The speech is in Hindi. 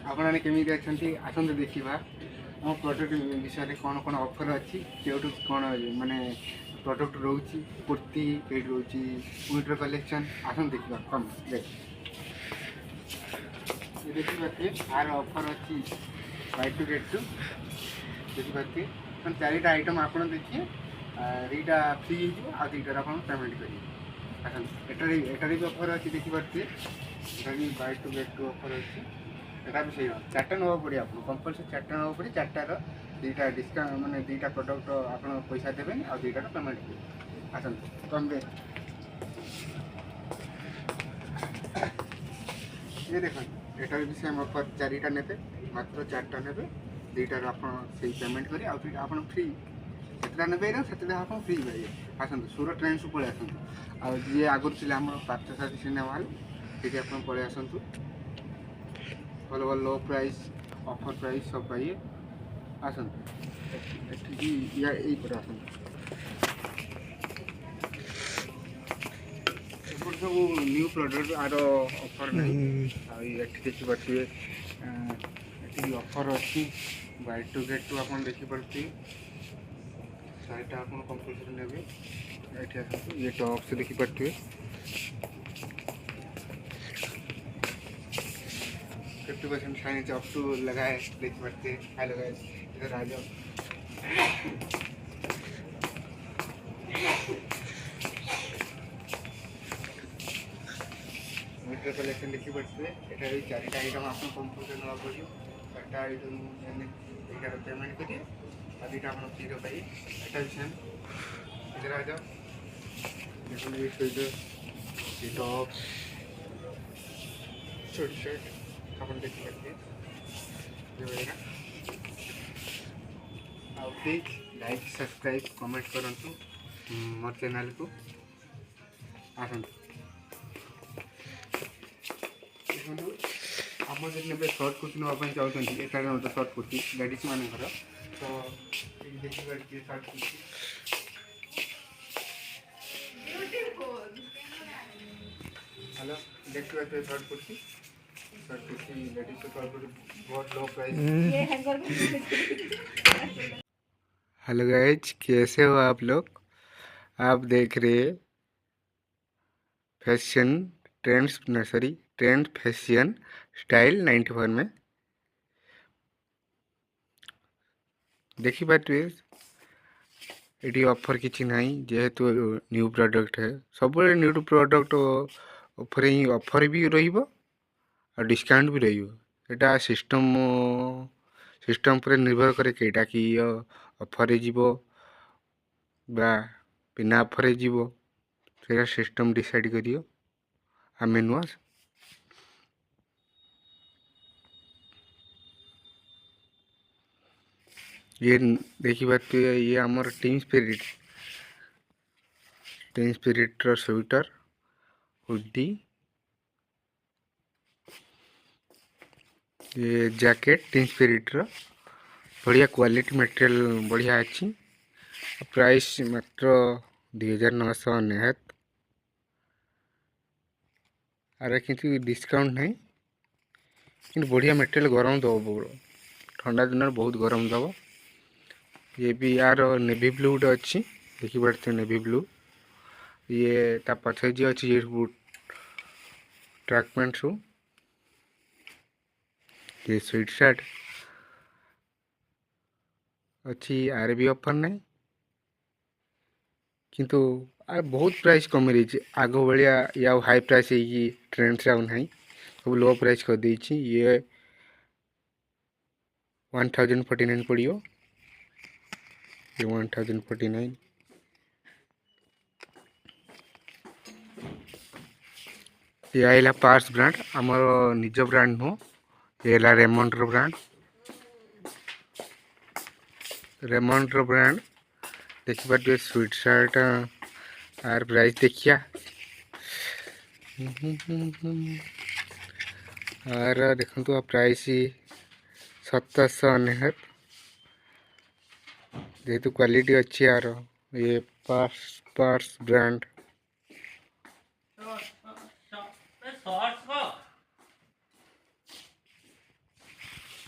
आपने केमी अच्छा आसतु देखा आम प्रोडक्ट विषय में कौन कौन ऑफर अच्छी केउठू कौन माने प्रोडक्ट रोची कुर्ती केट रोची विंटर कलेक्शन आसन देखा कम देख ये देखिए आर ऑफर अच्छी बाय टू गेट टू देखिए मैंने चारिटा आइटम आप देखिए दुईटा फ्री हो आ दुईटार आप पेमेंट करेंगे आसन एटार भी ऑफर अच्छी देखिए भी buy two get two offer अच्छी एटा भी सही चार्टा ना पड़े आपको कंपलसरी चार्टा ना पड़े चार्टार दुईटा डिस्काउंट मैंने दुईटा प्रोडक्ट आप पैसा देवे आ दुईटार पेमेंट करेंगे आसन कम दे ये देखो एटार भी सेम ऑफर चारिटा ने मात्र चार्टा ने दुईटार आप पेमेंट करेंगे आप फ्री जितना ने से आप फ्री पाइए आसतु सुरत ट्रेन सु पलि आसतु आ जी आगुरी थे आम पार्थसारथी सिनेमा हल ये आप पलि आसतु भल भल लो प्राइस ऑफर प्राइस सब पाइए आसतु ये आसतु सब न्यू प्रोडक्ट आर ऑफर नहीं देखिपे ऑफर अच्छी बाय टू गेट टू आप देखिपे शार्टा आप कंपलसरी ने ये टॉप्स देखिपे 50% साइज अप टू लगाए देखिपे हेलो गाइस इधर आ जाओ विंटर कलेक्शन देखिपे ये चारिटा आइटम आप कंपलसरी ना पड़ो चार्टा आइटम दुईटार पेमेंट करिए आ दुईटा आप फ्री पाइए एटा सेम इधर आ जाओ देखो ये स्वेटर ये टॉप शर्ट शर्ट आप देखिए प्लीज लाइक सब्सक्राइब कमेंट करूँ मोर चैनल को आसतु देखो आप जब सर्ट कुर्ती नापी चाहते एटार गोटे सर्ट कुर्ती लेडीज मानकर तो देखिए सर्ट कुर्ती हेलो देखिए shirt kurti ladies shirt kurti बहुत लो प्राइस। हेलो गाइज कैसे हो आप लोग। आप देख रहे fashion trends nursery trend fashion style 94 में देखिए ये ऑफर किसी ना जेहेतु न्यू प्रोडक्ट है सब न्यू प्रोडक्ट ऑफर भी और डिस्काउंट भी रहा सिस्टम पर निर्भर करे कईटा कि ऑफर बा बिना ऑफर से सिस्टम डिसाइड करियो आम नुआ ये देखिए ये आमर टीम स्पिरिट रो स्वेटर हुडी ये जैकेट टीम स्पिरिट रो बढ़िया क्वालिटी मटेरियल बढ़िया अच्छी प्राइस मात्र 2999 आर कि डिस्काउंट नहीं कि बढ़िया मटेरियल गरम दब ठंडा दिन बहुत गरम दब ये भी यार नेवी ब्लू गोटे अच्छी देखिए नेवी ब्लू ये ता पछे जी अच्छी ट्रैक पैंट शू ये स्वेट शर्ट अच्छी आर भी ऑफर नहीं किंतु आर बहुत प्राइस कम रही आग भाया या हाई प्राइस ट्रेंड से आई सब लो प्राइस कर देछि ये 1049 पड़ो ये 1049 ये आइला पार्स ब्रांड आमर निज ब्रांड नुह ये रेमंड रो ब्रांड देखिए स्वेट शर्ट आर प्राइस देखिया आर देखो प्राइस 1799 जेहेतु क्वालिटी अच्छी यार ये पार्स ब्रांड